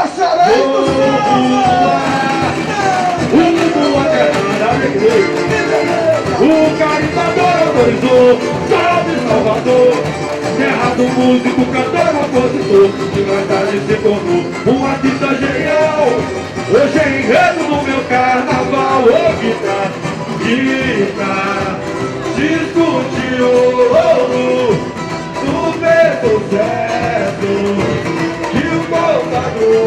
passarei do o carimbador autorizou, salve Salvador, terra do músico, cantor, compositor, que mais tarde se tornou um artista genial. Hoje é enredo no meu carnaval, ô guitarra, disco de ouro, tu fez sucesso, que o contador,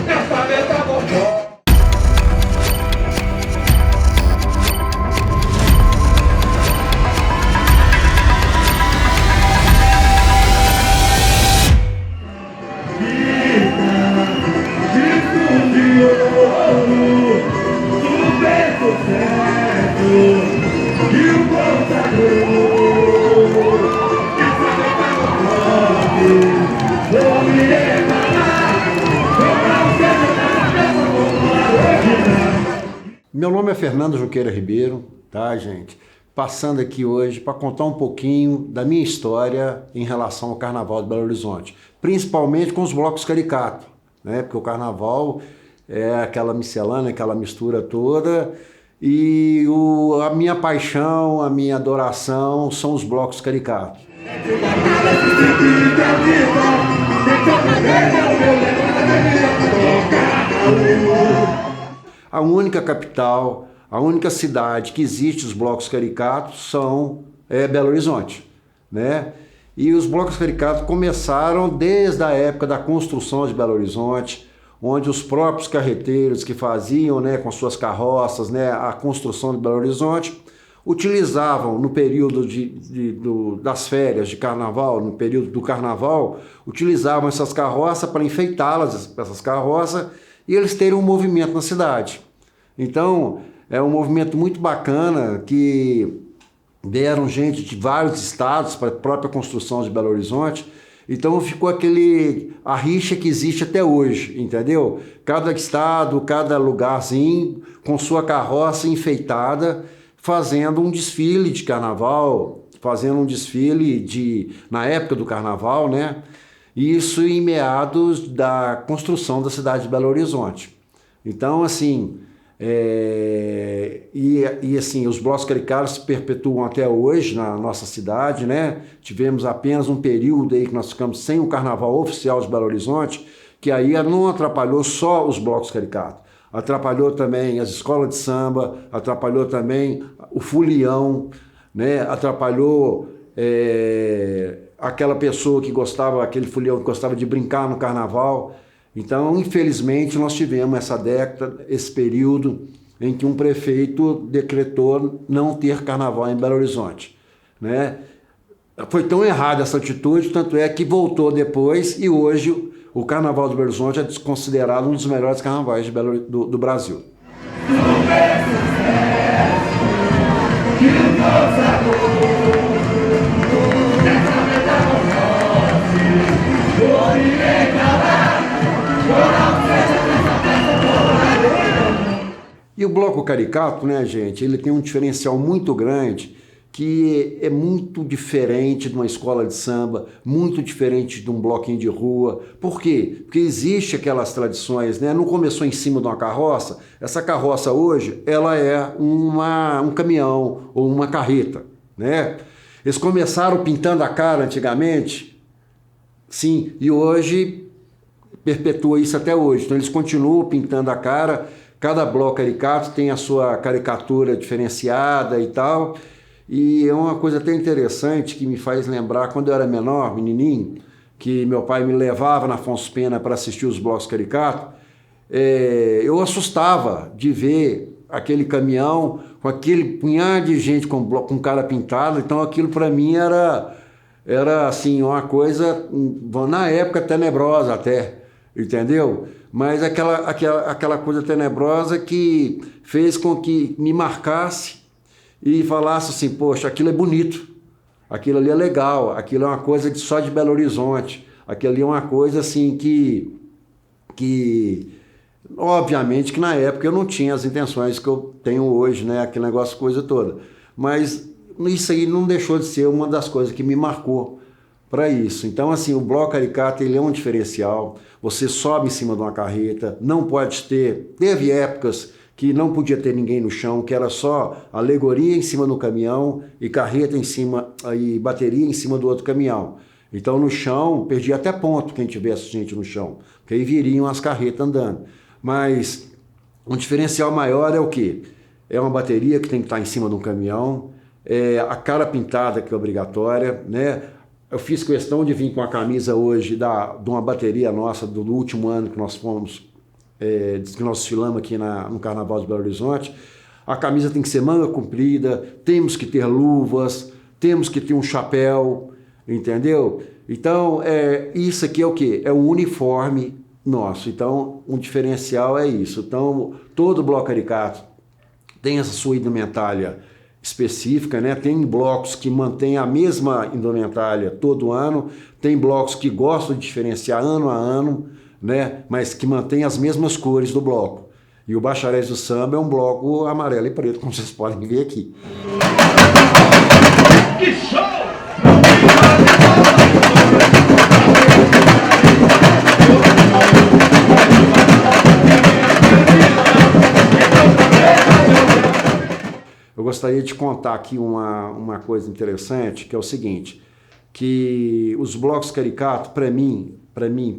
essa metamorfose. Meu nome é Fernando Junqueira Ribeiro, tá, gente? Passando aqui hoje para contar um pouquinho da minha história em relação ao Carnaval de Belo Horizonte, principalmente com os blocos caricato, né? Porque o Carnaval é aquela miscelânea, aquela mistura toda, e a minha paixão, a minha adoração são os blocos caricatos. A única capital, a única cidade que existe os blocos caricatos é Belo Horizonte, né? E os blocos caricatos começaram desde a época da construção de Belo Horizonte, onde os próprios carreteiros que faziam, né, com suas carroças, né, a construção de Belo Horizonte, utilizavam no período das férias de carnaval, no período do carnaval, utilizavam essas carroças para enfeitá-las, essas carroças, e eles terem um movimento na cidade. Então, é um movimento muito bacana que deram gente de vários estados para a própria construção de Belo Horizonte. Então ficou a rixa que existe até hoje, entendeu? Cada estado, cada lugarzinho com sua carroça enfeitada, fazendo um desfile de carnaval, fazendo um desfile na época do carnaval, né? Isso em meados da construção da cidade de Belo Horizonte. Então, assim, assim, os blocos caricatos se perpetuam até hoje na nossa cidade, né? Tivemos apenas um período aí que nós ficamos sem o carnaval oficial de Belo Horizonte, que aí não atrapalhou só os blocos caricatos, atrapalhou também as escolas de samba, atrapalhou também o folião, né? Atrapalhou aquela pessoa que gostava, aquele folião que gostava de brincar no carnaval. Então, infelizmente, nós tivemos essa década, esse período em que um prefeito decretou não ter carnaval em Belo Horizonte, né? Foi tão errada essa atitude, tanto é que voltou depois e hoje o Carnaval de Belo Horizonte é considerado um dos melhores carnavais do Brasil. E o bloco caricato, né, gente, ele tem um diferencial muito grande, que é muito diferente de uma escola de samba, muito diferente de um bloquinho de rua. Por quê? Porque existe aquelas tradições, né? Não começou em cima de uma carroça. Essa carroça hoje, ela é um caminhão ou uma carreta, né? Eles começaram pintando a cara antigamente, sim, e hoje perpetua isso até hoje. Então eles continuam pintando a cara. Cada bloco caricato tem a sua caricatura diferenciada e tal. E é uma coisa até interessante que me faz lembrar, quando eu era menor, menininho, que meu pai me levava na Afonso Pena para assistir os blocos caricato, eu assustava de ver aquele caminhão com aquele punhado de gente com cara pintada. Então aquilo para mim era assim, uma coisa, na época, tenebrosa até, entendeu? Mas aquela coisa tenebrosa que fez com que me marcasse e falasse assim, poxa, aquilo é bonito, aquilo ali é legal, aquilo é uma coisa só de Belo Horizonte, aquilo ali é uma coisa assim que obviamente que na época eu não tinha as intenções que eu tenho hoje, né, aquele negócio, coisa toda, mas isso aí não deixou de ser uma das coisas que me marcou, para isso. Então, assim, o bloco caricato, ele é um diferencial. Você sobe em cima de uma carreta, não pode ter... Teve épocas que não podia ter ninguém no chão, que era só alegoria em cima do caminhão e carreta em cima, e bateria em cima do outro caminhão. Então, no chão, perdia até ponto quem tivesse gente no chão, porque aí viriam as carretas andando. Mas um diferencial maior é o quê? É uma bateria que tem que estar em cima de um caminhão, é a cara pintada, que é obrigatória, né? Eu fiz questão de vir com a camisa hoje de uma bateria nossa do último ano que nós fomos, que nós desfilamos aqui no Carnaval de Belo Horizonte. A camisa tem que ser manga comprida, temos que ter luvas, temos que ter um chapéu, entendeu? Então, isso aqui é o quê? É um uniforme nosso. Então, um diferencial é isso. Então, todo bloco caricato tem essa sua indumentária específica, né? Tem blocos que mantêm a mesma indumentária todo ano, tem blocos que gostam de diferenciar ano a ano, né? Mas que mantêm as mesmas cores do bloco. E o Bacharéis do Samba é um bloco amarelo e preto, como vocês podem ver aqui. Que show! Eu gostaria de contar aqui uma coisa interessante, que é o seguinte, que os blocos caricato, para mim,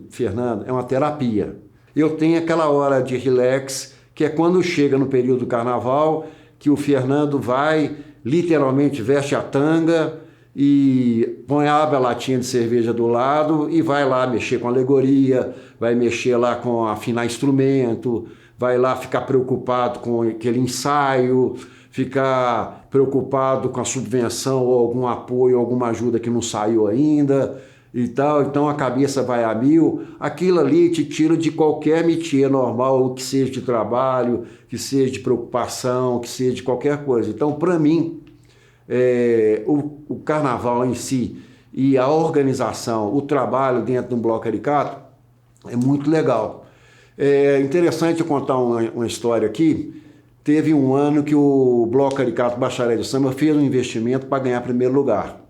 Fernando, é uma terapia. Eu tenho aquela hora de relax, que é quando chega no período do carnaval, que o Fernando vai, literalmente veste a tanga e abre a latinha de cerveja do lado e vai lá mexer com alegoria, vai mexer lá com afinar instrumento, vai lá ficar preocupado com aquele ensaio, ficar preocupado com a subvenção ou algum apoio, alguma ajuda que não saiu ainda e tal. Então a cabeça vai a mil. Aquilo ali te tira de qualquer métier normal, que seja de trabalho, que seja de preocupação, que seja de qualquer coisa. Então, para mim, o carnaval em si e a organização, o trabalho dentro de um bloco caricato é muito legal. É interessante eu contar uma história aqui. Teve um ano que o Bloco Caricato Bacharéis do Samba fez um investimento para ganhar primeiro lugar.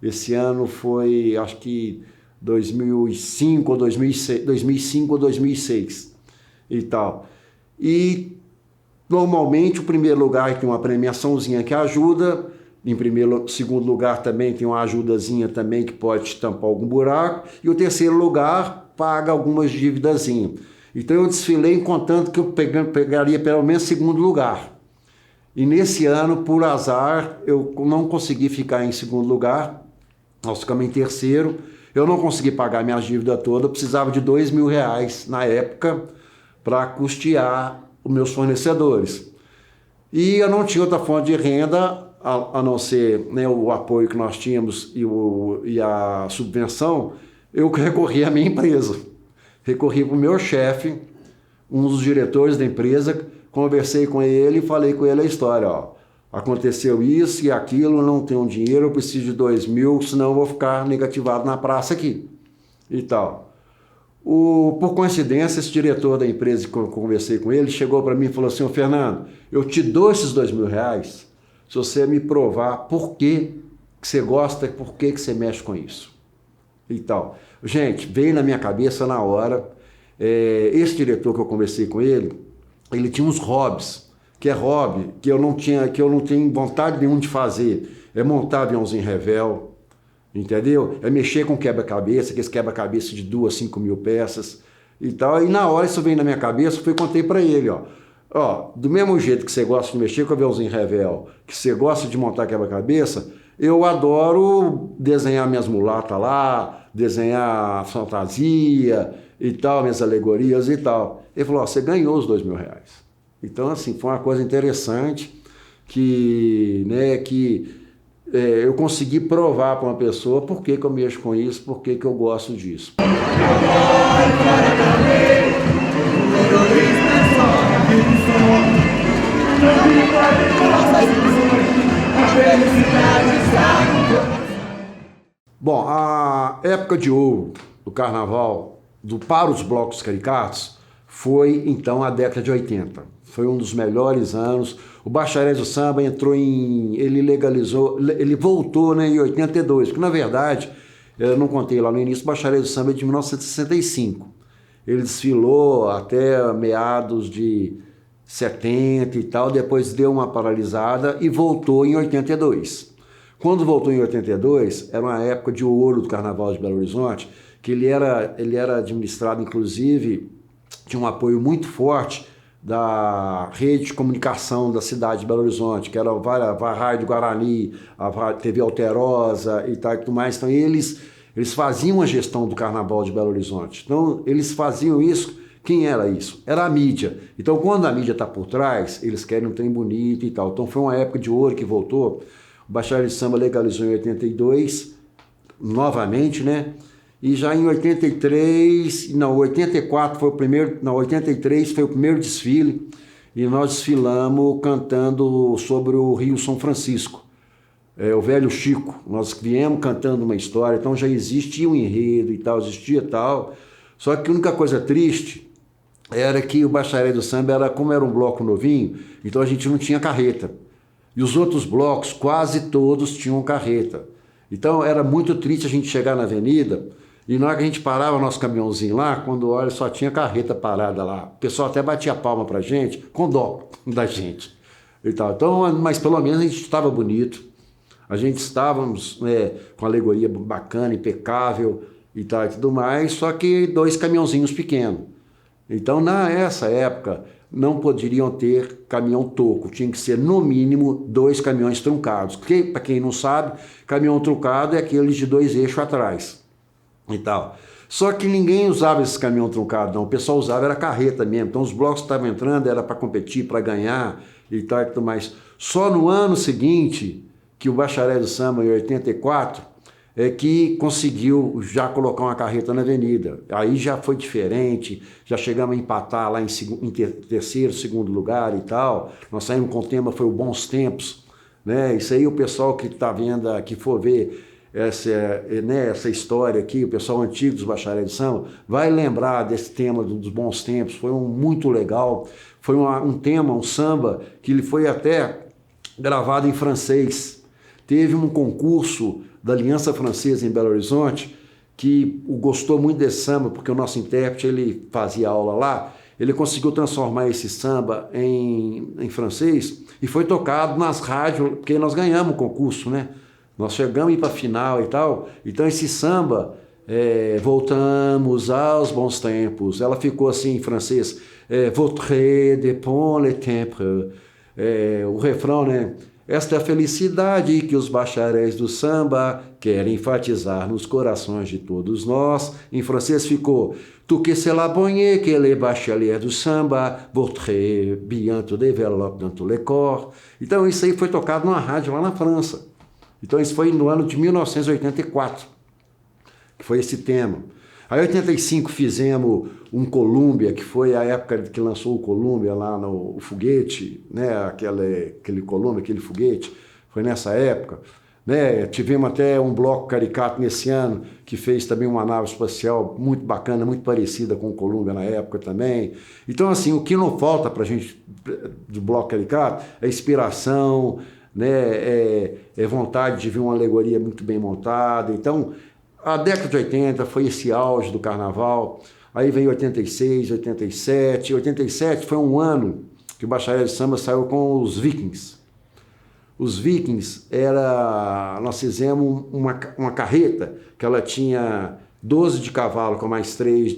Esse ano foi, acho que 2005 ou 2006 e tal. E normalmente o primeiro lugar tem uma premiaçãozinha que ajuda, segundo lugar também tem uma ajudazinha também que pode tampar algum buraco, e o terceiro lugar paga algumas dívidazinhas. Então eu desfilei contando que eu pegaria pelo menos segundo lugar. E nesse ano, por azar, eu não consegui ficar em segundo lugar, nós ficamos em terceiro, eu não consegui pagar minhas dívidas todas, eu precisava de R$2.000 na época para custear os meus fornecedores. E eu não tinha outra fonte de renda, a não ser, né, o apoio que nós tínhamos e a subvenção, eu recorri à minha empresa. Recorri para o meu chefe, um dos diretores da empresa, conversei com ele e falei com ele a história. Ó, aconteceu isso e aquilo, não tenho dinheiro, eu preciso de 2.000, senão eu vou ficar negativado na praça aqui e tal. Por coincidência, esse diretor da empresa que eu conversei com ele, chegou para mim e falou assim: Fernando, eu te dou esses R$2.000 se você me provar por que você gosta, por que você mexe com isso e tal. Gente, veio na minha cabeça na hora, esse diretor que eu conversei com ele tinha uns hobbies, que é hobby, que eu não tenho vontade nenhuma de fazer, é montar aviãozinho revel, entendeu? É mexer com quebra-cabeça, aqueles quebra-cabeça de 2, 5 mil peças e tal, e na hora isso veio na minha cabeça, eu contei para ele, ó, do mesmo jeito que você gosta de mexer com aviãozinho revel, que você gosta de montar quebra-cabeça, eu adoro desenhar minhas mulatas lá, desenhar fantasia e tal, minhas alegorias e tal. Ele falou: você ganhou os R$2.000. Então, assim, foi uma coisa interessante que eu consegui provar para uma pessoa por que eu mexo com isso, por que eu gosto disso. Bom, a época de ouro do carnaval, para os blocos caricatos, foi então a década de 80. Foi um dos melhores anos. O Bacharéis do Samba ele voltou, né, em 82, porque na verdade eu não contei lá no início, o Bacharel do Samba é de 1965. Ele desfilou até meados de 70 e tal, depois deu uma paralisada e voltou em 82. Quando voltou em 82, era uma época de ouro do Carnaval de Belo Horizonte, que ele era administrado, inclusive, tinha um apoio muito forte da rede de comunicação da cidade de Belo Horizonte, que era a Rádio Guarani, a TV Alterosa e tal e tudo mais. Então eles faziam a gestão do Carnaval de Belo Horizonte. Então eles faziam isso. Quem era isso? Era a mídia. Então quando a mídia está por trás, eles querem um trem bonito e tal. Então foi uma época de ouro que voltou. O Bacharel de Samba legalizou em 82, novamente, né? E já em 84 foi o primeiro, 83 foi o primeiro desfile, e nós desfilamos cantando sobre o Rio São Francisco, o Velho Chico. Nós viemos cantando uma história, então já existia um enredo e tal, existia tal. Só que a única coisa triste era que o Bacharel do Samba, como era um bloco novinho, então a gente não tinha carreta. E os outros blocos, quase todos tinham carreta. Então era muito triste a gente chegar na avenida, e na hora que a gente parava o nosso caminhãozinho lá, quando olha, só tinha carreta parada lá. O pessoal até batia palma pra gente, com dó da gente. E tal. Então, mas pelo menos a gente estava bonito. A gente estávamos com alegoria bacana, impecável e tal e tudo mais, só que 2 caminhãozinhos pequenos. Então, nessa época, não poderiam ter caminhão toco. Tinha que ser, no mínimo, 2 caminhões truncados. Porque, para quem não sabe, caminhão truncado é aquele de 2 eixos atrás. E tal. Só que ninguém usava esse caminhão truncado, não. O pessoal usava era carreta mesmo. Então os blocos que estavam entrando era para competir, para ganhar e tal e tudo mais. Só no ano seguinte, que o Bacharel do Samba, em 84, é que conseguiu já colocar uma carreta na avenida. Aí já foi diferente, já chegamos a empatar lá em terceiro, segundo lugar e tal. Nós saímos com o tema, foi o Bons Tempos, né? Isso aí o pessoal que está vendo, que for ver essa história aqui, o pessoal antigo dos Bacharéis de Samba, vai lembrar desse tema dos bons tempos. Foi muito legal, foi um tema, um samba, que ele foi até gravado em francês. Teve um concurso da Aliança Francesa em Belo Horizonte, que gostou muito desse samba, porque o nosso intérprete, ele fazia aula lá, ele conseguiu transformar esse samba em francês, e foi tocado nas rádios, porque nós ganhamos o concurso, né? Nós chegamos a ir para a final e tal. Então esse samba, voltamos aos bons tempos. Ela ficou assim em francês, votre dépend le temps. O refrão, né? Esta felicidade que os bacharéis do samba querem enfatizar nos corações de todos nós. Em francês ficou tout que c'est la bonne que les bacheliers do samba, votre bientôt développe dans tous les corps. Então isso aí foi tocado numa rádio lá na França. Então isso foi no ano de 1984, que foi esse tema. Aí em 85 fizemos um Colômbia, que foi a época que lançou o Colômbia lá no foguete, né? Aquele Colômbia, aquele foguete, foi nessa época. Né? Tivemos até um bloco caricato nesse ano, que fez também uma nave espacial muito bacana, muito parecida com o Colômbia na época também. Então assim, o que não falta para a gente do bloco caricato é inspiração, né? Vontade de ver uma alegoria muito bem montada. Então, a década de 80 foi esse auge do carnaval. Aí veio 86, 87. 87 foi um ano que o Bacharel de Samba saiu com os Vikings. Os Vikings nós fizemos uma carreta que ela tinha 12 de cavalo com mais 3,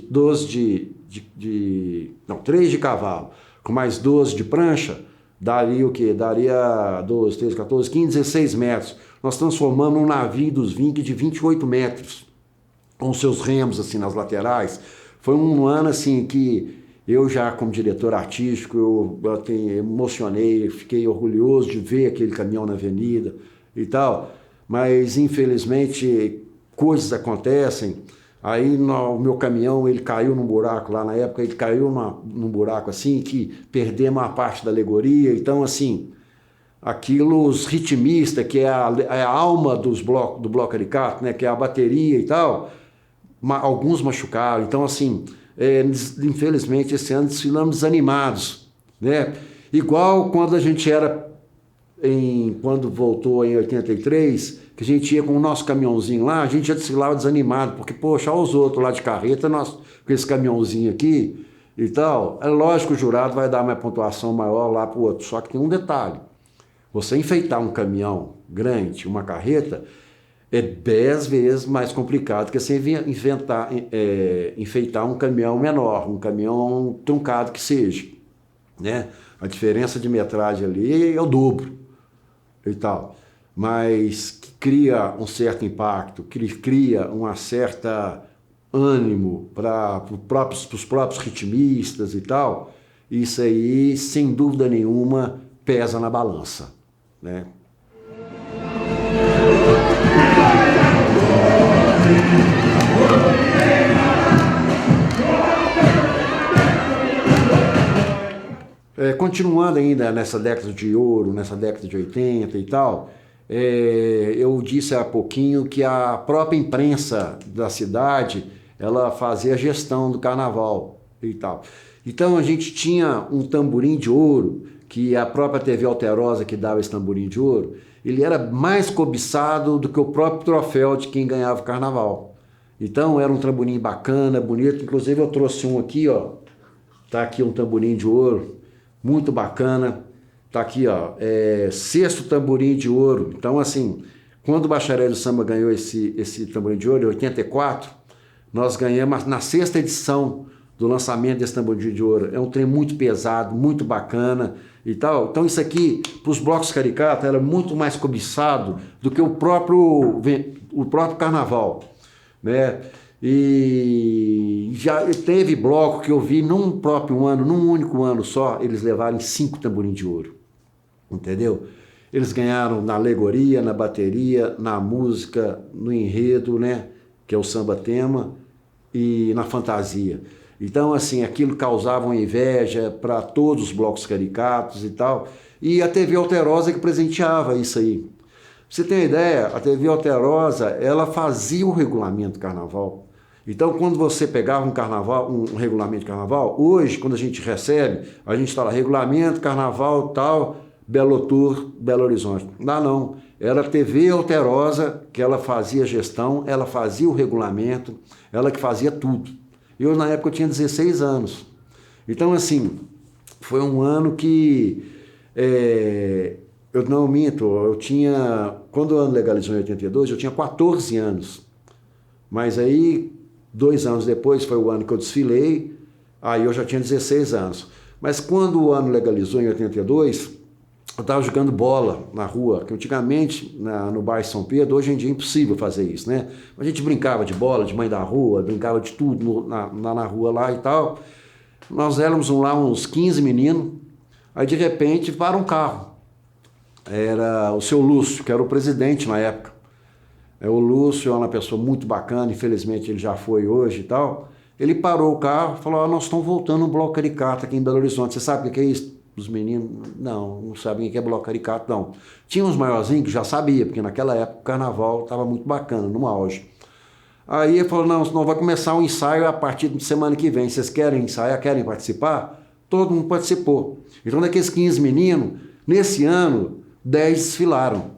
3 de cavalo com mais 12 de prancha. Daria o quê? Daria 12, 13, 14, 15, 16 metros. Nós transformamos um navio dos Vikings de 28 metros, com seus remos assim nas laterais. Foi um ano assim que eu já como diretor artístico, eu emocionei, fiquei orgulhoso de ver aquele caminhão na avenida e tal. Mas infelizmente coisas acontecem. Aí o meu caminhão, ele caiu num buraco lá na época, ele caiu num buraco assim, que perdemos uma parte da alegoria. Então, assim, aquilo, os ritmistas, que é a alma do bloco caricato, né, que é a bateria e tal, alguns machucaram. Então, assim, infelizmente, esse ano desfilamos desanimados, né? Igual quando a gente era quando voltou em 83, que a gente ia com o nosso caminhãozinho lá, a gente já desfilava desanimado, porque, poxa, olha os outros lá de carreta, nós com esse caminhãozinho aqui e tal. É lógico que o jurado vai dar uma pontuação maior lá para o outro, só que tem um detalhe. Você enfeitar um caminhão grande, uma carreta, é 10 vezes mais complicado que você enfeitar um caminhão menor, um caminhão truncado que seja, né? A diferença de metragem ali é o dobro e tal, mas que cria um certo impacto, que cria uma certa ânimo para os próprios ritmistas e tal, isso aí, sem dúvida nenhuma, pesa na balança, né? Continuando ainda nessa década de ouro, nessa década de 80 e tal, eu disse há pouquinho que a própria imprensa da cidade, ela fazia a gestão do carnaval e tal. Então a gente tinha um tamborim de ouro, que a própria TV Alterosa que dava esse tamborim de ouro, ele era mais cobiçado do que o próprio troféu de quem ganhava o carnaval. Então era um tamborim bacana, bonito, inclusive eu trouxe um aqui, ó, tá aqui um tamborim de ouro, muito bacana, tá aqui, ó, sexto tamborim de ouro. Então, assim, quando o Bacharel do Samba ganhou esse tamborim de ouro, em 84, nós ganhamos na sexta edição do lançamento desse tamborim de ouro. É um trem muito pesado, muito bacana e tal. Então, isso aqui, para os blocos caricatos, era muito mais cobiçado do que o próprio carnaval, né? E já teve bloco que eu vi num próprio ano, num único ano só, eles levarem 5 tamborins de ouro, entendeu? Eles ganharam na alegoria, na bateria, na música, no enredo, né, que é o samba tema, e na fantasia. Então, assim, aquilo causava uma inveja para todos os blocos caricatos e tal, e a TV Alterosa que presenteava isso aí. Pra você tem uma ideia, a TV Alterosa, ela fazia o regulamento do carnaval. Então, quando você pegava um regulamento de carnaval, hoje, quando a gente recebe, a gente fala regulamento, carnaval, tal, Belo Tour, Belo Horizonte. Não. Era a TV Alterosa que ela fazia a gestão, ela fazia o regulamento, ela que fazia tudo. Eu, na época, eu tinha 16 anos. Então, assim, foi um ano que... eu não minto, quando o ano legalizou em 82, eu tinha 14 anos. Mas aí, 2 anos depois, foi o ano que eu desfilei, aí eu já tinha 16 anos. Mas quando o ano legalizou em 82, eu estava jogando bola na rua, que antigamente, no bairro São Pedro, hoje em dia é impossível fazer isso, né? A gente brincava de bola, de mãe da rua, brincava de tudo na rua lá e tal. Nós éramos lá uns 15 meninos, aí de repente para um carro. Era o seu Lúcio, que era o presidente na época. O Lúcio é uma pessoa muito bacana, infelizmente ele já foi hoje e tal. Ele parou o carro e falou, nós estamos voltando um bloco caricato aqui em Belo Horizonte. Você sabe o que é isso? Os meninos, não sabem o que é bloco caricato, não. Tinha uns maiorzinhos que já sabia, porque naquela época o carnaval estava muito bacana, no auge. Aí ele falou, não, senão vai começar um ensaio a partir de semana que vem. Vocês querem ensaiar, querem participar? Todo mundo participou. Então daqueles 15 meninos, nesse ano, 10 desfilaram.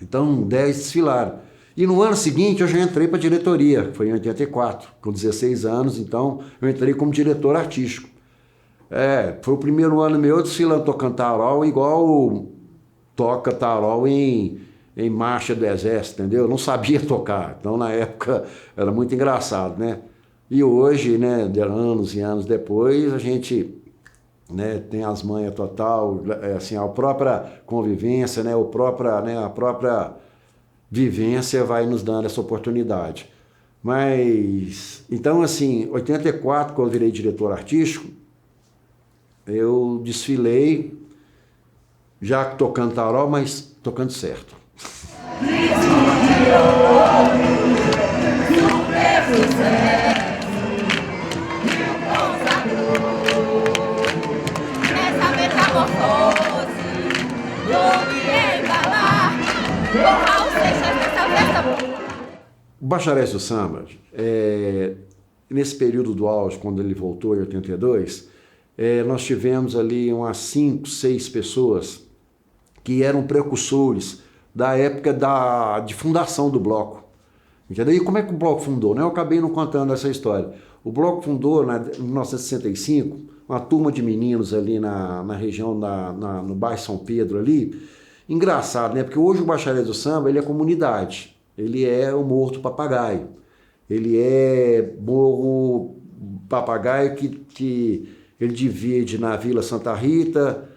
Então, 10 desfilaram. E no ano seguinte, eu já entrei para a diretoria, foi em 84, com 16 anos, então eu entrei como diretor artístico. Foi o primeiro ano meu desfilando, tocando tarol, igual toca tarol em marcha do exército, entendeu? Eu não sabia tocar, então na época era muito engraçado, né? E hoje, né, anos e anos depois, a gente... né, tem as manhas total, assim, a própria convivência, né, a própria vivência vai nos dando essa oportunidade. Mas, então, assim, 84, quando eu virei diretor artístico, eu desfilei, já tocando tarol, mas tocando certo. O Bacharéis do Samba, nesse período do auge, quando ele voltou em 82, nós tivemos ali umas 5, 6 pessoas que eram precursores da época de fundação do bloco. Entendeu? E como é que o bloco fundou? Eu acabei não contando essa história. O bloco fundou em 1965, uma turma de meninos ali na região, no bairro São Pedro ali. Engraçado, né? Porque hoje o Bacharel do Samba, ele é comunidade. Ele é o Morro do Papagaio. Ele é Morro Papagaio que ele divide na Vila Santa Rita,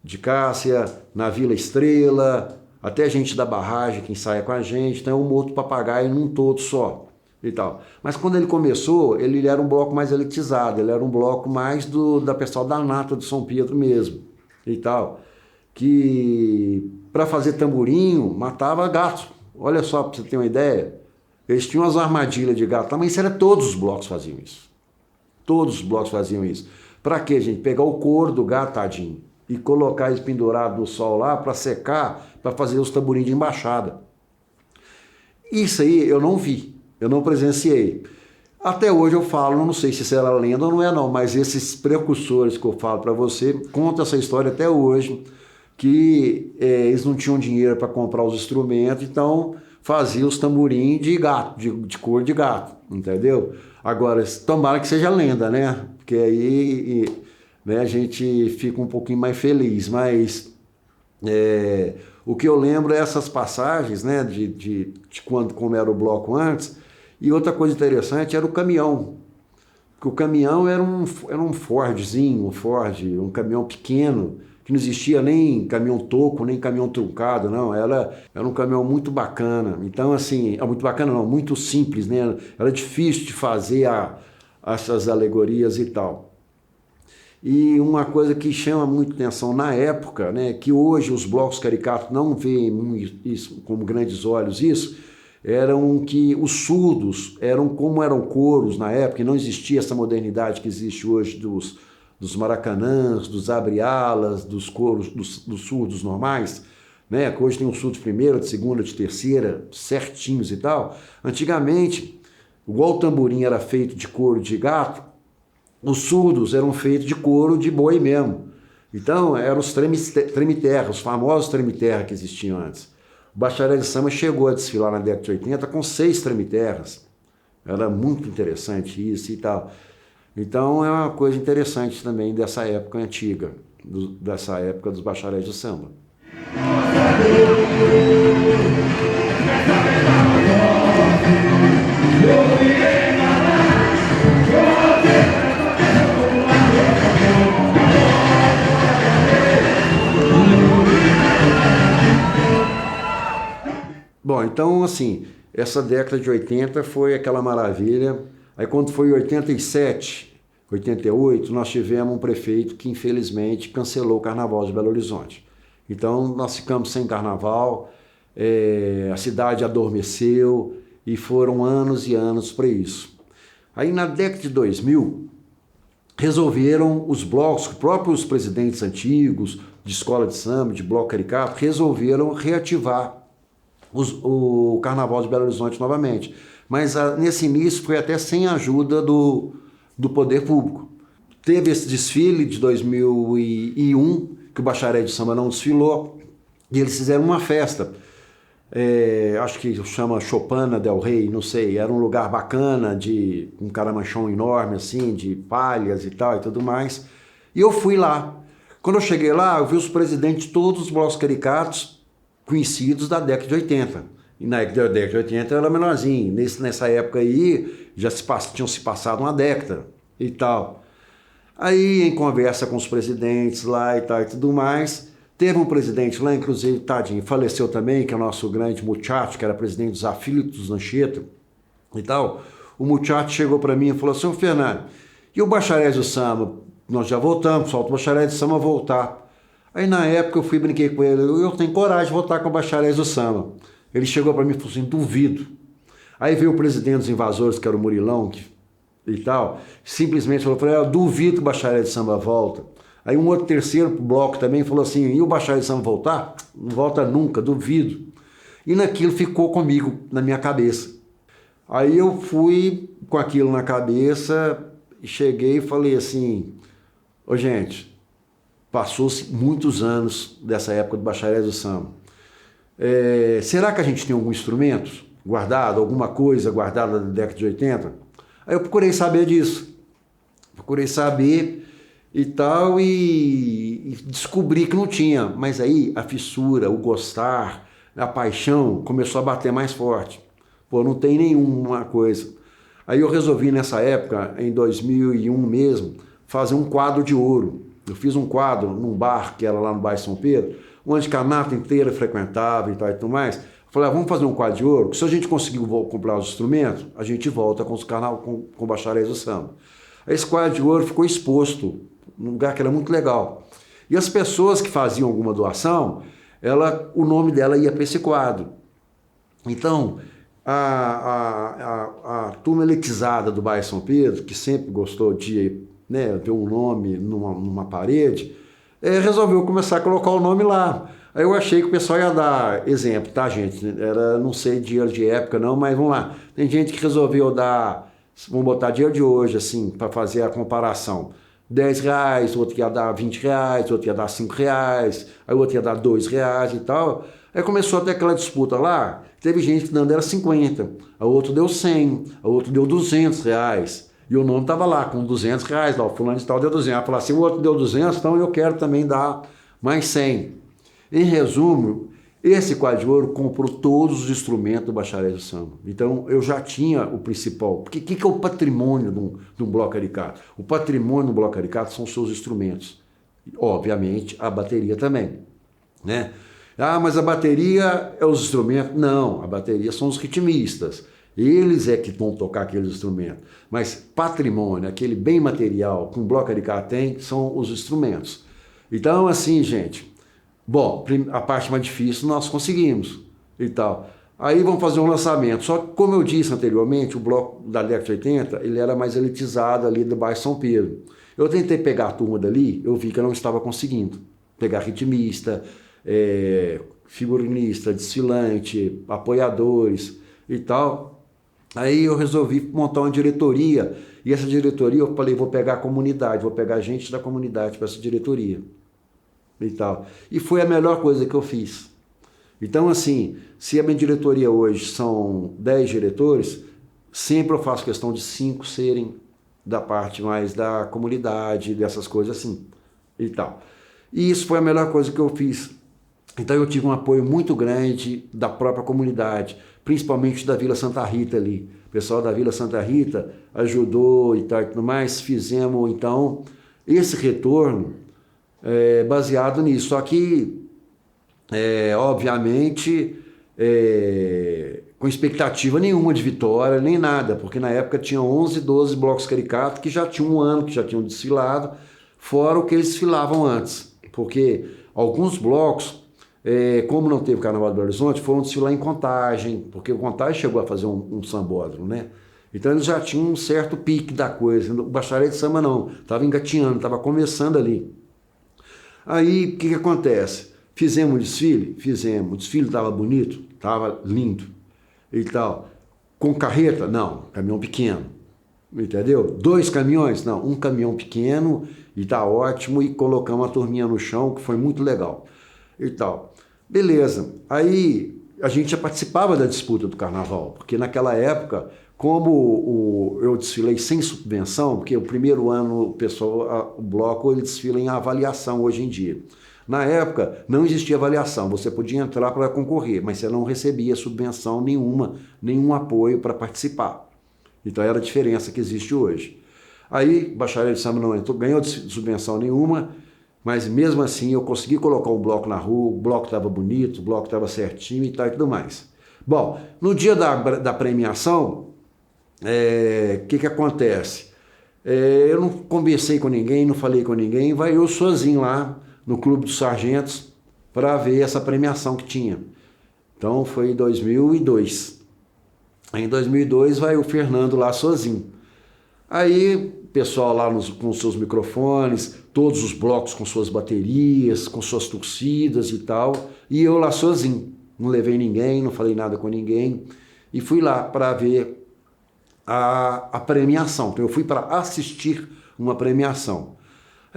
de Cássia, na Vila Estrela, até gente da barragem que ensaia com a gente. Então é um Morro do Papagaio num todo só. E tal. Mas quando ele começou, ele era um bloco mais elitizado, ele era um bloco mais da pessoal da nata do São Pedro mesmo, e tal, que para fazer tamborinho matava gato. Olha só, para você ter uma ideia, eles tinham as armadilhas de gato, mas isso era, todos os blocos faziam isso. Todos os blocos faziam isso. Para quê, gente? Pegar o couro do gato, tadinho, e colocar ele pendurado no sol lá para secar, para fazer os tamborinhos de embaixada. Isso aí eu não vi. Eu não presenciei. Até hoje eu falo, não sei se isso era lenda ou não é não, mas esses precursores que eu falo para você, contam essa história até hoje, que eles não tinham dinheiro para comprar os instrumentos, então faziam os tamborins de gato, de cor de gato, entendeu? Agora, tomara que seja lenda, né? Porque aí né, a gente fica um pouquinho mais feliz, mas... o que eu lembro é essas passagens, né, de como era o bloco antes. E outra coisa interessante era o caminhão, porque o caminhão era um Fordzinho, um caminhão pequeno, que não existia nem caminhão toco, nem caminhão truncado, não, era um caminhão muito bacana. Então, assim, muito bacana não, muito simples, né, era difícil de fazer essas alegorias e tal. E uma coisa que chama muito atenção na época, né, que hoje os blocos caricatos não veem isso, como grandes olhos isso, eram que os surdos eram como eram coros na época, e não existia essa modernidade que existe hoje dos maracanãs, dos abre-alas, dos coros, dos surdos normais, né, que hoje tem um surdo de primeira, de segunda, de terceira, certinhos e tal. Antigamente, igual o tamborim era feito de couro de gato, os surdos eram feitos de couro de boi mesmo. Então, eram os treme-terra, os famosos treme-terra que existiam antes. O Bacharel de Samba chegou a desfilar na década de 80 com 6 treme-terras. Era muito interessante isso e tal. Então, é uma coisa interessante também dessa época antiga, dessa época dos bacharéis de samba. Bom, então, assim, essa década de 80 foi aquela maravilha. Aí, quando foi em 87, 88, nós tivemos um prefeito que, infelizmente, cancelou o Carnaval de Belo Horizonte. Então, nós ficamos sem carnaval, a cidade adormeceu e foram anos e anos para isso. Aí, na década de 2000, resolveram os blocos, os próprios presidentes antigos de escola de samba, de bloco caricato, resolveram reativar o Carnaval de Belo Horizonte novamente. Mas nesse início foi até sem a ajuda do poder público. Teve esse desfile de 2001, que o Bacharel de Samba não desfilou, e eles fizeram uma festa. Acho que chama Chopana del Rey, não sei, era um lugar bacana, de um caramanchão enorme, assim, de palhas e tal e tudo mais. E eu fui lá. Quando eu cheguei lá, eu vi os presidentes de todos os blocos caricatos conhecidos da década de 80. E na década de 80 eu era menorzinho. Nessa época aí, já tinham se passado uma década e tal. Aí, em conversa com os presidentes lá e tal e tudo mais, teve um presidente lá, inclusive, tadinho, faleceu também, que é o nosso grande Muchacho, que era presidente dos Aflitos Anchieta e tal. O Muchacho chegou para mim e falou assim: Fernando, e o Bacharel do Samba? Nós já voltamos, falta o Bacharel do Samba voltar. Aí na época eu fui brinquei com ele, eu tenho coragem de voltar com o Bacharel do Samba. Ele chegou para mim e falou assim: duvido. Aí veio o presidente dos Invasores, que era o Murilão e tal, simplesmente falou: eu duvido que o Bacharel do Samba volta. Aí um outro terceiro bloco também falou assim: e o Bacharel de Samba voltar? Não volta nunca, duvido. E naquilo ficou comigo, na minha cabeça. Aí eu fui com aquilo na cabeça, cheguei e falei assim: ô gente, Passou-se muitos anos dessa época do Bacharéis do Samba. Será que a gente tem algum instrumento guardado, alguma coisa guardada da década de 80? Aí eu procurei saber disso. Procurei saber e tal, e descobri que não tinha. Mas aí a fissura, o gostar, a paixão começou a bater mais forte. Pô, não tem nenhuma coisa. Aí eu resolvi nessa época, em 2001 mesmo, fazer um quadro de ouro. Eu fiz um quadro num bar que era lá no bairro São Pedro, onde a Canata inteira frequentava e tal e tudo mais. Falei, vamos fazer um quadro de ouro, que se a gente conseguir comprar os instrumentos, a gente volta com os com Bacharéis do Samba. Esse quadro de ouro ficou exposto num lugar que era muito legal. E as pessoas que faziam alguma doação, o nome dela ia para esse quadro. Então, a turma elitizada do bairro São Pedro, que sempre gostou de ver um nome numa parede, resolveu começar a colocar o nome lá. Aí eu achei que o pessoal ia dar exemplo, tá, gente? Era, não sei, dinheiro de época não, mas vamos lá. Tem gente que resolveu dar, vamos botar dinheiro de hoje, assim, para fazer a comparação. R$10, outro ia dar R$20, outro ia dar R$5, aí outro ia dar R$2 e tal. Aí começou a ter aquela disputa lá, teve gente que dando era 50, a outro deu 100, a outro deu R$200. E o nome estava lá, com R$200, o fulano de tal deu 200. Falar assim, o outro deu 200, então eu quero também dar mais 100. Em resumo, esse quadro de ouro comprou todos os instrumentos do Bacharéis do Samba. Então, eu já tinha o principal. Porque o que é o patrimônio de um bloco caricato? O patrimônio do bloco caricato são os seus instrumentos. Obviamente, a bateria também, né? Ah, mas a bateria é os instrumentos? Não, a bateria são os ritmistas. Eles é que vão tocar aqueles instrumentos. Mas patrimônio, aquele bem material que um bloco caricato tem, são os instrumentos. Então, assim, gente, bom, a parte mais difícil nós conseguimos e tal. Aí vamos fazer um lançamento. Só que, como eu disse anteriormente, o bloco da década de 80, ele era mais elitizado ali do bairro São Pedro. Eu tentei pegar a turma dali, eu vi que eu não estava conseguindo. Pegar ritmista, figurinista, desfilante, apoiadores e tal. Aí eu resolvi montar uma diretoria, e essa diretoria eu falei, vou pegar a comunidade, vou pegar gente da comunidade para essa diretoria e tal. E foi a melhor coisa que eu fiz. Então, assim, se a minha diretoria hoje são 10 diretores, sempre eu faço questão de 5 serem da parte mais da comunidade, dessas coisas assim e tal. E isso foi a melhor coisa que eu fiz. Então eu tive um apoio muito grande da própria comunidade, principalmente da Vila Santa Rita ali. O pessoal da Vila Santa Rita ajudou e tal e tudo mais. Fizemos, então, esse retorno baseado nisso. Só que, obviamente, com expectativa nenhuma de vitória, nem nada, porque na época tinha 11, 12 blocos caricatos que já tinham um ano, que já tinham desfilado, fora o que eles desfilavam antes. Porque alguns blocos, como não teve Carnaval do Belo Horizonte, foram desfilar em Contagem, porque o Contagem chegou a fazer um sambódromo, né? Então eles já tinham um certo pique da coisa. O Bacharéis de Samba não, estava engatinhando, estava começando ali. Aí o que acontece? Fizemos um desfile? Fizemos. O desfile estava bonito? Estava lindo e tal. Com carreta? Não, caminhão pequeno. Entendeu? 2 caminhões? Não, um caminhão pequeno e tá ótimo, e colocamos a turminha no chão, que foi muito legal e tal. Beleza. Aí a gente já participava da disputa do carnaval, porque naquela época, como eu desfilei sem subvenção, porque o primeiro ano o bloco ele desfila em avaliação hoje em dia. Na época não existia avaliação, você podia entrar para concorrer, mas você não recebia subvenção nenhuma, nenhum apoio para participar. Então era a diferença que existe hoje. Aí Bacharéis de Samba não entrou, ganhou subvenção nenhuma, mas mesmo assim eu consegui colocar o bloco na rua, o bloco estava bonito, o bloco estava certinho e tal e tudo mais. Bom, no dia da premiação, que acontece? Eu não conversei com ninguém, não falei com ninguém, vai eu sozinho lá no Clube dos Sargentos para ver essa premiação que tinha. Então foi em 2002. Em 2002 vai o Fernando lá sozinho. Aí o pessoal lá com seus microfones, todos os blocos com suas baterias, com suas torcidas e tal, e eu lá sozinho. Não levei ninguém, não falei nada com ninguém, e fui lá para ver a premiação. Então eu fui para assistir uma premiação.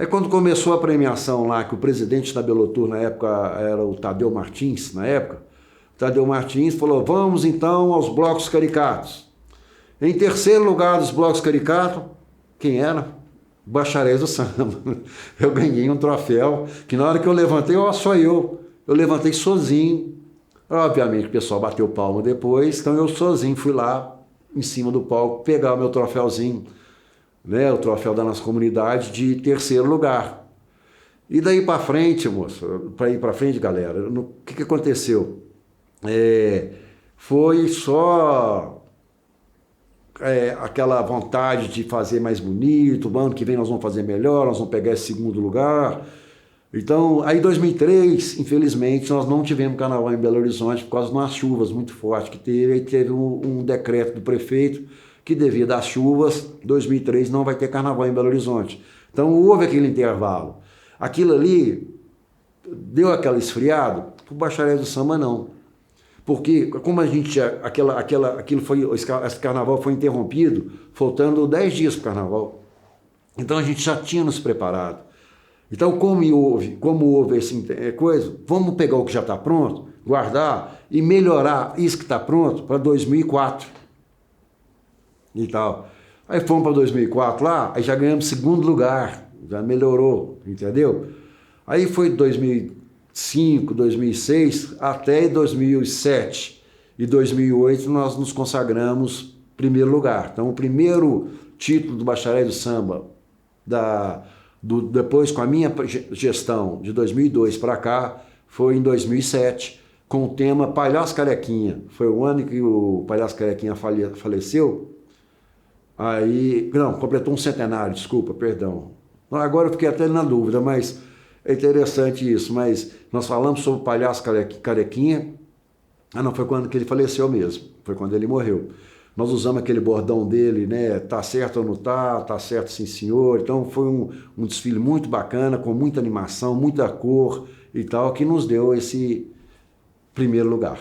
Aí quando começou a premiação lá, que o presidente da Belotur na época era o Tadeu Martins, o Tadeu Martins falou, vamos então aos blocos caricatos. Em terceiro lugar dos blocos caricatos, quem era? Bacharéis do Samba. Eu ganhei um troféu, que na hora que eu levantei, só eu levantei sozinho. Obviamente o pessoal bateu palma depois, então eu sozinho fui lá, em cima do palco, pegar o meu troféuzinho, né, o troféu da nossa comunidade de terceiro lugar. E daí para frente, moço, para ir para frente, galera, o que aconteceu? Foi só aquela vontade de fazer mais bonito, o ano que vem nós vamos fazer melhor, nós vamos pegar esse segundo lugar. Então, aí em 2003, infelizmente, nós não tivemos carnaval em Belo Horizonte por causa de umas chuvas muito fortes que teve. Aí teve um decreto do prefeito que, devido às chuvas, 2003 não vai ter carnaval em Belo Horizonte. Então, houve aquele intervalo. Aquilo ali deu aquela esfriada, o Bacharéis do Samba não. Porque, como a gente, esse carnaval foi interrompido, faltando 10 dias para o carnaval. Então, a gente já tinha nos preparado. Então, como houve essa coisa, vamos pegar o que já está pronto, guardar e melhorar isso que está pronto para 2004 e tal. Aí fomos para 2004 lá, aí já ganhamos segundo lugar, já melhorou, entendeu? Aí foi 2005, 2006, até 2007 e 2008 nós nos consagramos primeiro lugar. Então, o primeiro título do Bacharéis do Samba depois, com a minha gestão de 2002 para cá, foi em 2007, com o tema Palhaço Carequinha. Foi o ano que o Palhaço Carequinha faleceu. Aí, não, completou um centenário, desculpa, perdão. Agora eu fiquei até na dúvida, mas é interessante isso. Mas nós falamos sobre o Palhaço Carequinha. Não, foi quando que ele faleceu mesmo, foi quando ele morreu. Nós usamos aquele bordão dele, né? Tá certo ou não tá? Tá certo, sim, senhor. Então foi um desfile muito bacana, com muita animação, muita cor e tal, que nos deu esse primeiro lugar.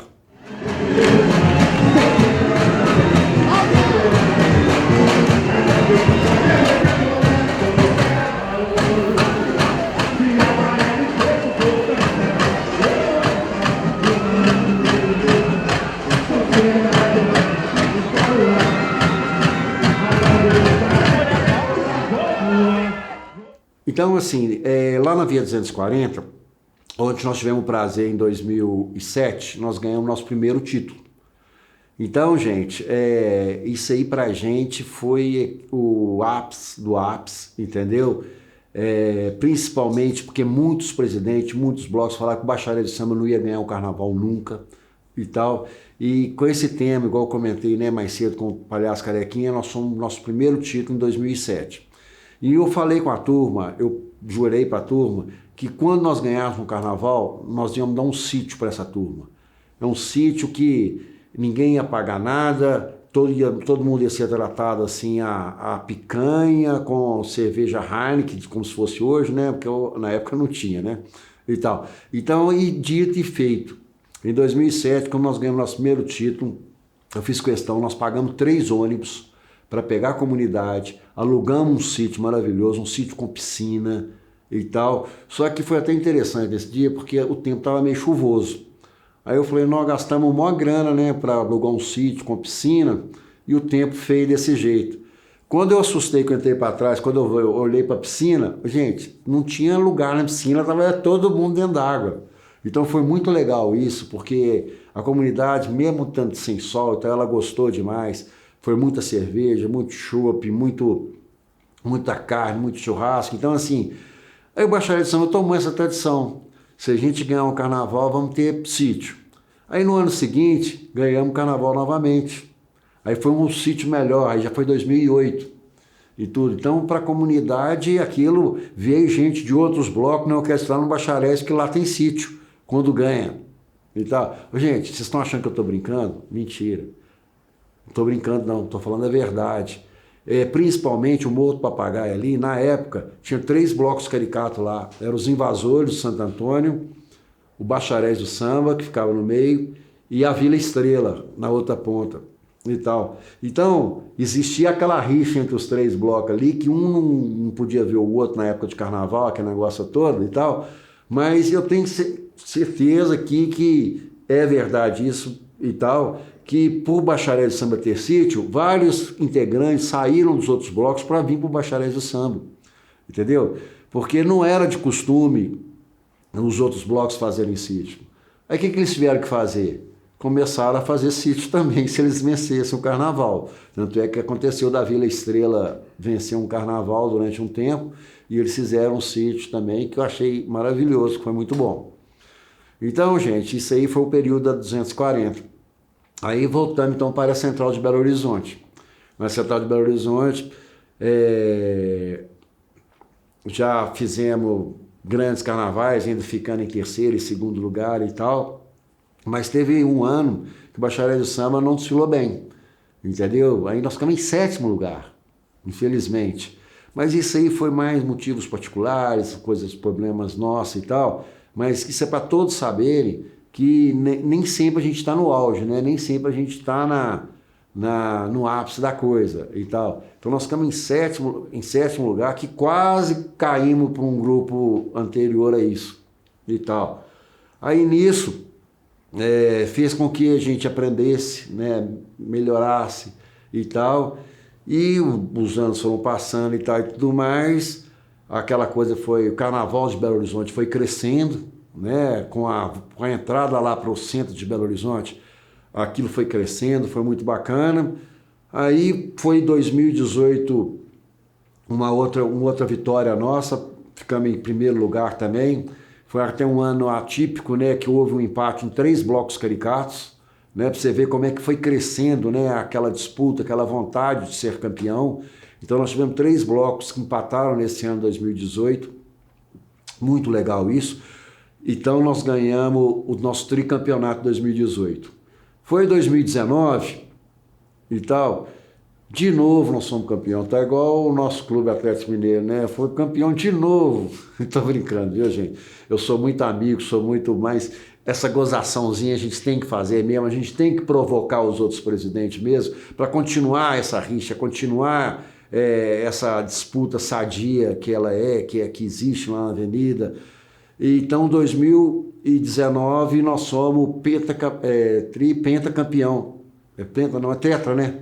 Então, assim, lá na Via 240, onde nós tivemos o prazer em 2007, nós ganhamos nosso primeiro título. Então, gente, isso aí pra gente foi o ápice do ápice, entendeu? Principalmente porque muitos presidentes, muitos blocos falaram que o Bacharéis do Samba não ia ganhar o carnaval nunca e tal. E com esse tema, igual eu comentei, né, mais cedo com o Palhaço Carequinha, nós fomos nosso primeiro título em 2007. E eu falei com a turma, eu jurei para a turma, que quando nós ganhássemos o carnaval, nós íamos dar um sítio para essa turma. É um sítio que ninguém ia pagar nada, todo mundo ia ser tratado assim, a picanha, com cerveja Heineken, como se fosse hoje, né? Porque na época não tinha, né? E tal. Então, e dito e feito. Em 2007, quando nós ganhamos nosso primeiro título, eu fiz questão, nós pagamos 3 ônibus para pegar a comunidade, alugamos um sítio maravilhoso, um sítio com piscina e tal. Só que foi até interessante esse dia, porque o tempo estava meio chuvoso. Aí eu falei, nós gastamos uma maior grana, né, para alugar um sítio com piscina, e o tempo feio desse jeito. Quando eu assustei que eu entrei para trás, quando eu olhei para a piscina, gente, não tinha lugar na piscina, estava todo mundo dentro d'água. Então foi muito legal isso, porque a comunidade, mesmo tanto sem sol, então ela gostou demais. Foi muita cerveja, muito chopp, muita carne, muito churrasco. Então, assim, aí o Bacharéis do Samba tomou essa tradição. Se a gente ganhar um carnaval, vamos ter sítio. Aí no ano seguinte, ganhamos carnaval novamente. Aí foi um sítio melhor, aí já foi 2008 e tudo. Então, para a comunidade, aquilo veio gente de outros blocos, não quer estar no Bacharéis, que lá tem sítio, quando ganha. E tal. Gente, vocês estão achando que eu estou brincando? Mentira. Não estou brincando não, estou falando a verdade. Principalmente o Morro do Papagaio ali, na época, tinha 3 blocos caricatos lá. Eram os Invasores do Santo Antônio, o Bacharéis do Samba, que ficava no meio, e a Vila Estrela, na outra ponta. e tal. Então, existia aquela rixa entre os três blocos ali, que um não podia ver o outro na época de carnaval, aquele negócio todo e tal, mas eu tenho certeza aqui que é verdade isso e tal, que por Bacharéis de Samba ter sítio, vários integrantes saíram dos outros blocos para vir para o Bacharéis de Samba, entendeu? Porque não era de costume os outros blocos fazerem sítio. Aí o que eles tiveram que fazer? Começaram a fazer sítio também, se eles vencessem o carnaval. Tanto é que aconteceu da Vila Estrela vencer um carnaval durante um tempo, e eles fizeram um sítio também, que eu achei maravilhoso, que foi muito bom. Então, gente, isso aí foi o período da 240. Aí voltamos então para a Central de Belo Horizonte. Na Central de Belo Horizonte, já fizemos grandes carnavais, ainda ficando em terceiro e segundo lugar e tal. Mas teve um ano que o Bacharéis de Samba não desfilou bem, entendeu? Aí nós ficamos em sétimo lugar, infelizmente. Mas isso aí foi mais motivos particulares, coisas, problemas nossos e tal. Mas isso é para todos saberem que nem sempre a gente está no auge, né? Nem sempre a gente está no ápice da coisa e tal. Então nós ficamos em sétimo lugar, que quase caímos para um grupo anterior a isso e tal. Aí nisso, fez com que a gente aprendesse, né, melhorasse e tal, e os anos foram passando e tal e tudo mais, aquela coisa foi, o Carnaval de Belo Horizonte foi crescendo, né, com a entrada lá para o centro de Belo Horizonte, aquilo foi crescendo, foi muito bacana. Aí foi 2018 uma outra vitória nossa, ficamos em primeiro lugar também. Foi até um ano atípico, né, que houve um empate em 3 blocos caricatos, né, para você ver como é que foi crescendo, né, aquela disputa, aquela vontade de ser campeão. Então nós tivemos 3 blocos que empataram nesse ano 2018, muito legal isso. Então nós ganhamos o nosso tricampeonato 2018. Foi 2019 e tal, de novo nós somos campeão, tá igual o nosso Clube Atlético Mineiro, né? Foi campeão de novo. Tô brincando, viu, gente? Eu sou muito amigo, sou muito mais... Essa gozaçãozinha a gente tem que fazer mesmo, a gente tem que provocar os outros presidentes mesmo, para continuar essa rixa, continuar essa disputa sadia que ela que existe lá na Avenida. Então, 2019, nós somos pentacampeão. Penta não, é tetra, né?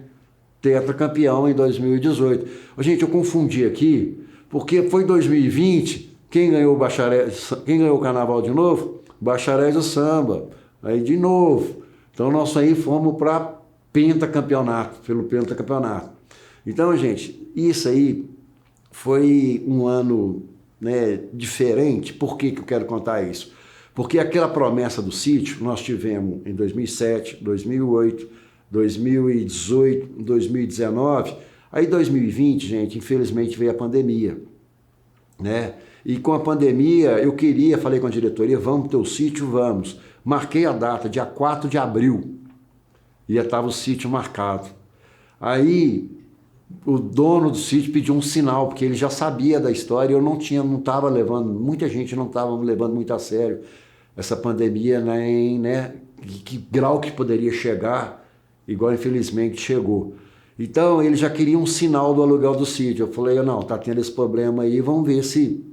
Tetracampeão em 2018. Gente, eu confundi aqui, porque foi 2020, quem ganhou o carnaval de novo? Bacharéis do Samba. Aí de novo. Então nós aí fomos para pentacampeonato, pelo pentacampeonato. Então, gente, isso aí foi um ano, né, diferente. Por que eu quero contar isso? Porque aquela promessa do sítio nós tivemos em 2007, 2008, 2018, 2019, aí 2020, gente, infelizmente veio a pandemia, né? E com a pandemia eu falei com a diretoria, vamos ter o sítio, vamos. Marquei a data, dia 4 de abril, e já estava o sítio marcado. Aí o dono do sítio pediu um sinal, porque ele já sabia da história, eu não estava levando, muita gente não estava levando muito a sério essa pandemia, né? Que grau que poderia chegar, igual infelizmente chegou. Então ele já queria um sinal do aluguel do sítio. Eu falei, não, tá tendo esse problema aí, vamos ver se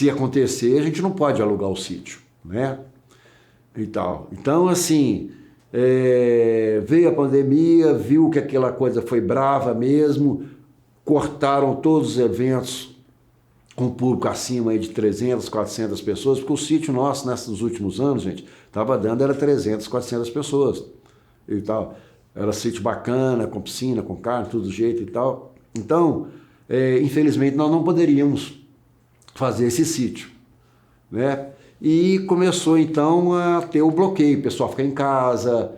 acontecer, a gente não pode alugar o sítio, né? E tal. Então, assim, veio a pandemia, viu que aquela coisa foi brava mesmo, cortaram todos os eventos com público acima aí de 300, 400 pessoas, porque o sítio nosso, nesses últimos anos, gente, estava dando, era 300, 400 pessoas e tal. Era sítio bacana, com piscina, com carne, tudo do jeito e tal. Então, infelizmente, nós não poderíamos fazer esse sítio, né? E começou, então, a ter o bloqueio, o pessoal ficar em casa,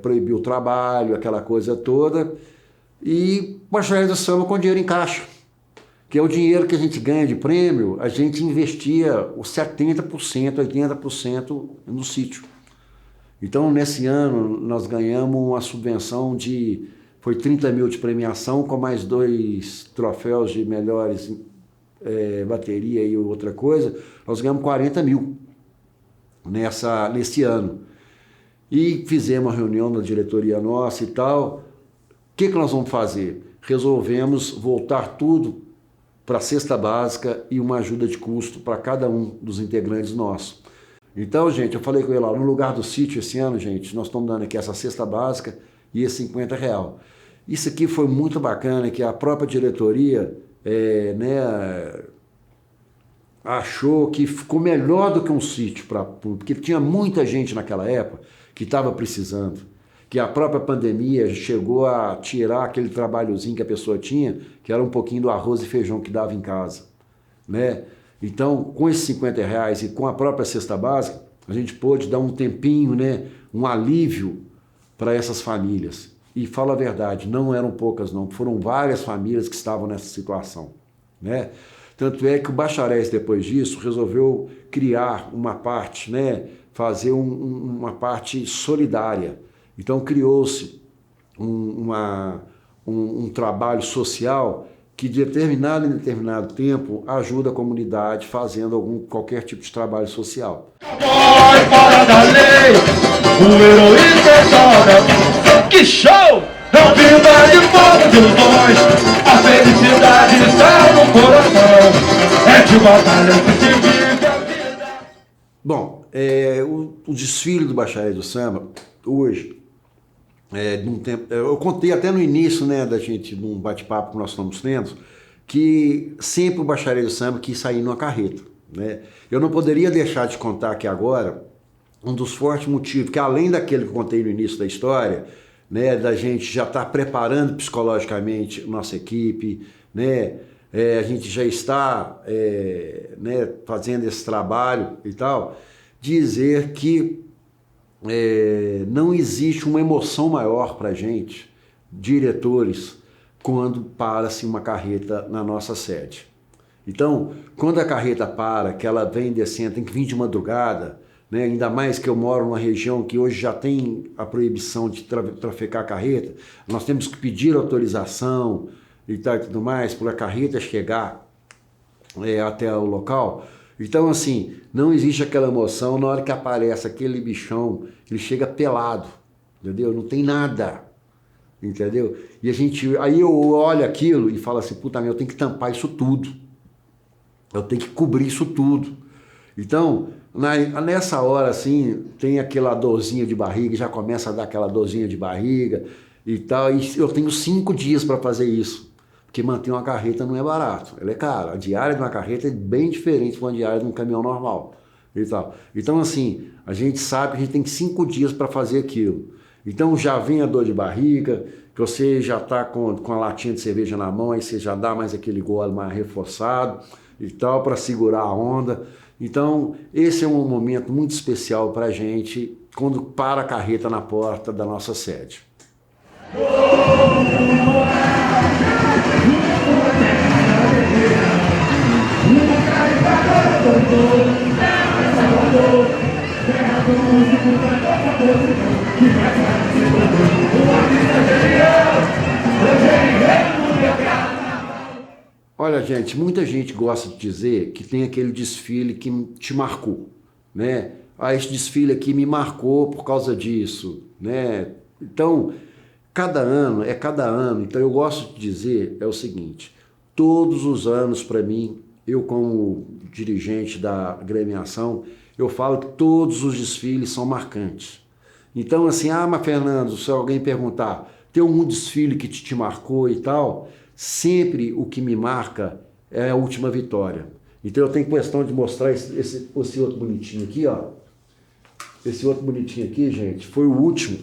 proibir o trabalho, aquela coisa toda, e Bacharéis do Samba com dinheiro em caixa, que é o dinheiro que a gente ganha de prêmio, a gente investia os 70%, 80% no sítio. Então, nesse ano, nós ganhamos uma subvenção foi 30 mil de premiação, com mais 2 troféus de melhores bateria e outra coisa, nós ganhamos 40 mil nesse ano. E fizemos uma reunião na diretoria nossa e tal. O que nós vamos fazer? Resolvemos voltar tudo para a cesta básica e uma ajuda de custo para cada um dos integrantes nossos. Então, gente, eu falei com ele lá, no lugar do sítio esse ano, gente, nós estamos dando aqui essa cesta básica e esse R$50. Isso aqui foi muito bacana, que a própria diretoria achou que ficou melhor do que um sítio, porque tinha muita gente naquela época que estava precisando, que a própria pandemia chegou a tirar aquele trabalhozinho que a pessoa tinha, que era um pouquinho do arroz e feijão que dava em casa, né? Então, com esses R$50 e com a própria cesta básica, a gente pôde dar um tempinho, né, um alívio para essas famílias. E falo a verdade, não eram poucas não, foram várias famílias que estavam nessa situação, né? Tanto é que o Bacharéis, depois disso, resolveu criar uma parte, né, fazer uma parte solidária. Então, criou-se um trabalho social que de determinado em determinado tempo ajuda a comunidade fazendo qualquer tipo de trabalho social. Fora da lei, o heroísmo que show! Não viva de poucos ilusões, a felicidade está no coração, é de batalha que se vive a vida. Bom, o desfile do Bacharéis do Samba, hoje, eu contei até no início, né, da gente, num bate-papo que nós estamos tendo, que sempre o Bacharéis do Samba quis sair numa carreta, né? Eu não poderia deixar de contar aqui agora um dos fortes motivos, que além daquele que eu contei no início da história, né, da gente já estar preparando psicologicamente nossa equipe, né, a gente já está né, fazendo esse trabalho e tal, dizer que não existe uma emoção maior para a gente, diretores, quando para-se uma carreta na nossa sede. Então, quando a carreta para, que ela vem descendo, tem que vir de madrugada, né? Ainda mais que eu moro numa região que hoje já tem a proibição de trafegar a carreta, nós temos que pedir autorização e tal e tudo mais para a carreta chegar até o local. Então, assim, não existe aquela emoção na hora que aparece aquele bichão, ele chega pelado, entendeu? Não tem nada, entendeu? E aí eu olho aquilo e falo assim, puta, eu tenho que tampar isso tudo, eu tenho que cobrir isso tudo. Então, nessa hora, assim, tem aquela dorzinha de barriga, já começa a dar aquela dorzinha de barriga e tal, e eu tenho 5 dias para fazer isso. Porque manter uma carreta não é barato, ela é cara. A diária de uma carreta é bem diferente de uma diária de um caminhão normal. E tal. Então, assim, a gente sabe que a gente tem 5 dias para fazer aquilo. Então, já vem a dor de barriga, que você já está com a latinha de cerveja na mão, aí você já dá mais aquele gole mais reforçado e tal, para segurar a onda. Então, esse é um momento muito especial para a gente, quando para a carreta na porta da nossa sede. Olha, gente, muita gente gosta de dizer que tem aquele desfile que te marcou, né? Esse desfile aqui me marcou por causa disso, né? Então, cada ano é cada ano. Então, eu gosto de dizer o seguinte, todos os anos, para mim, eu como dirigente da agremiação, eu falo que todos os desfiles são marcantes. Então, assim, mas Fernando, se alguém perguntar, tem algum desfile que te marcou e tal, sempre o que me marca é a última vitória. Então, eu tenho questão de mostrar esse outro bonitinho aqui, ó. Esse outro bonitinho aqui, gente, foi o último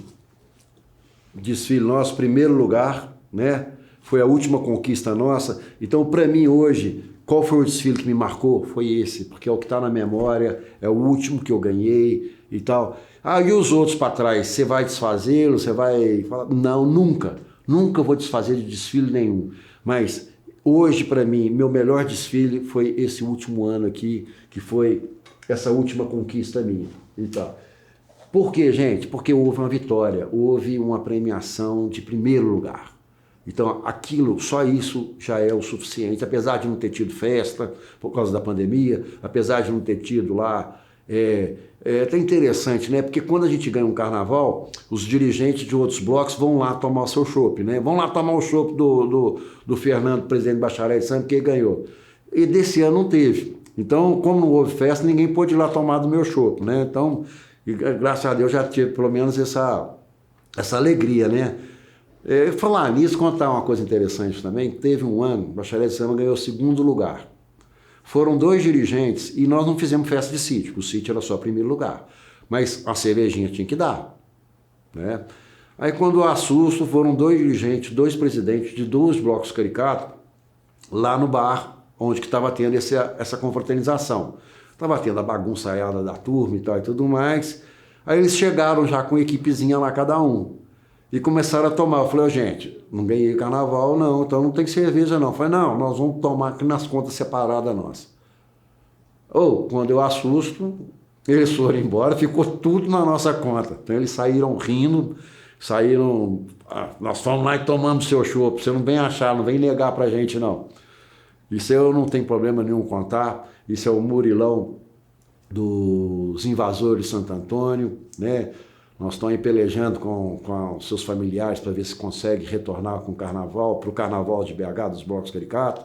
desfile nosso, primeiro lugar, né? Foi a última conquista nossa. Então, para mim hoje, qual foi o desfile que me marcou? Foi esse, porque é o que está na memória, é o último que eu ganhei e tal. E os outros para trás? Você vai desfazê-los? Você vai falar? Não, nunca. Nunca vou desfazer de desfile nenhum. Mas hoje, para mim, meu melhor desfile foi esse último ano aqui, que foi essa última conquista minha e tal. Por quê, gente? Porque houve uma vitória, houve uma premiação de primeiro lugar. Então, aquilo, só isso já é o suficiente, apesar de não ter tido festa por causa da pandemia, apesar de não ter tido lá É até interessante, né? Porque quando a gente ganha um carnaval, os dirigentes de outros blocos vão lá tomar o seu chopp, né? Vão lá tomar o chopp do Fernando, presidente Bacharel de Samba, que ganhou. E desse ano não teve. Então, como não houve festa, ninguém pôde ir lá tomar do meu chopp, né? Então, graças a Deus já tive pelo menos essa alegria, né? Falar nisso, contar uma coisa interessante também, teve um ano, o Bacharel de Samba ganhou o 2º lugar. Foram 2 dirigentes e nós não fizemos festa de sítio, o sítio era só 1º lugar. Mas a cervejinha tinha que dar, né? Aí quando eu assusto, foram 2 dirigentes, 2 presidentes de 2 blocos caricatos lá no bar, onde que estava tendo essa confraternização. Estava tendo a bagunçaiada da turma e tal e tudo mais. Aí eles chegaram já com equipezinha lá cada um. E começaram a tomar. Eu falei, gente, não ganhei carnaval não, então não tem cerveja não. Eu falei, não, nós vamos tomar aqui nas contas separadas nossas. Quando eu assusto, eles foram embora, ficou tudo na nossa conta. Então eles saíram rindo, nós fomos lá e tomamos seu chopp, você não vem achar, não vem negar pra gente não. Isso eu não tenho problema nenhum contar, isso é o Murilão dos Invasores de Santo Antônio, né? Nós estamos aí pelejando com os seus familiares para ver se consegue retornar com o carnaval, para o carnaval de BH, dos blocos caricatos.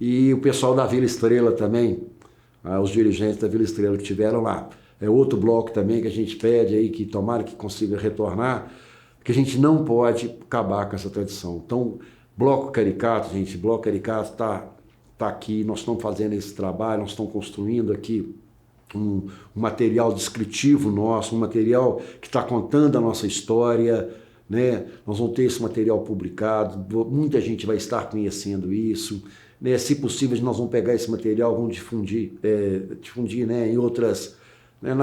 E o pessoal da Vila Estrela também, os dirigentes da Vila Estrela que estiveram lá. É outro bloco também que a gente pede aí, que tomara que consiga retornar, porque a gente não pode acabar com essa tradição. Então, bloco caricato, gente, bloco caricato está aqui, nós estamos fazendo esse trabalho, nós estamos construindo aqui um material descritivo nosso, um material que está contando a nossa história, né? Nós vamos ter esse material publicado, muita gente vai estar conhecendo isso, né? Se possível, nós vamos pegar esse material, vamos difundir, né? Em outras, né?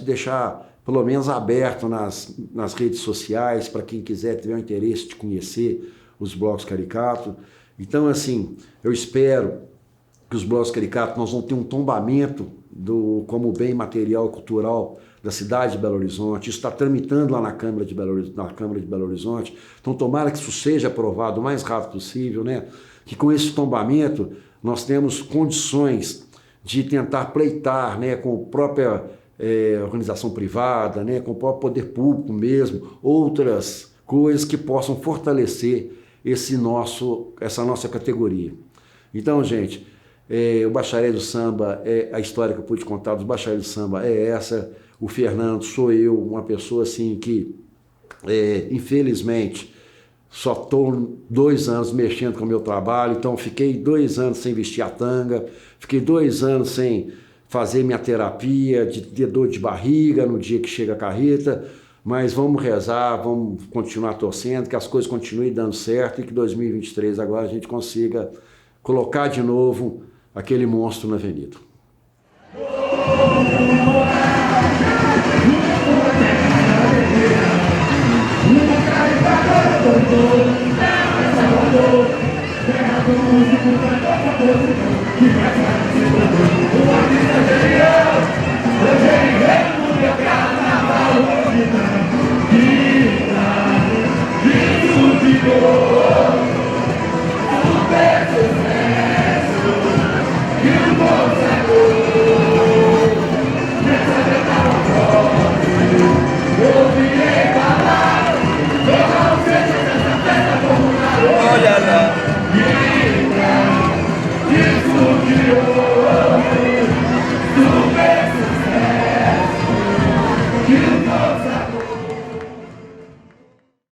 Deixar pelo menos aberto nas redes sociais, para quem quiser, tiver o interesse de conhecer os blocos caricatos. Então, assim, eu espero que os blocos caricatos, nós vamos ter um tombamento como bem material e cultural da cidade de Belo Horizonte. Isso está tramitando lá na Câmara de Belo Horizonte. Então, tomara que isso seja aprovado o mais rápido possível, né? Que com esse tombamento nós temos condições de tentar pleitar, né, com a própria organização privada, né, com o próprio poder público mesmo, outras coisas que possam fortalecer essa nossa categoria. Então, gente, o Bacharel do Samba, a história que eu pude contar dos Bacharéis do Samba é essa. O Fernando sou eu, uma pessoa assim que, infelizmente, só estou 2 anos mexendo com o meu trabalho, então fiquei 2 anos sem vestir a tanga, fiquei 2 anos sem fazer minha terapia de dor de barriga no dia que chega a carreta, mas vamos rezar, vamos continuar torcendo, que as coisas continuem dando certo e que 2023 agora a gente consiga colocar de novo aquele monstro na avenida. Terra do músico,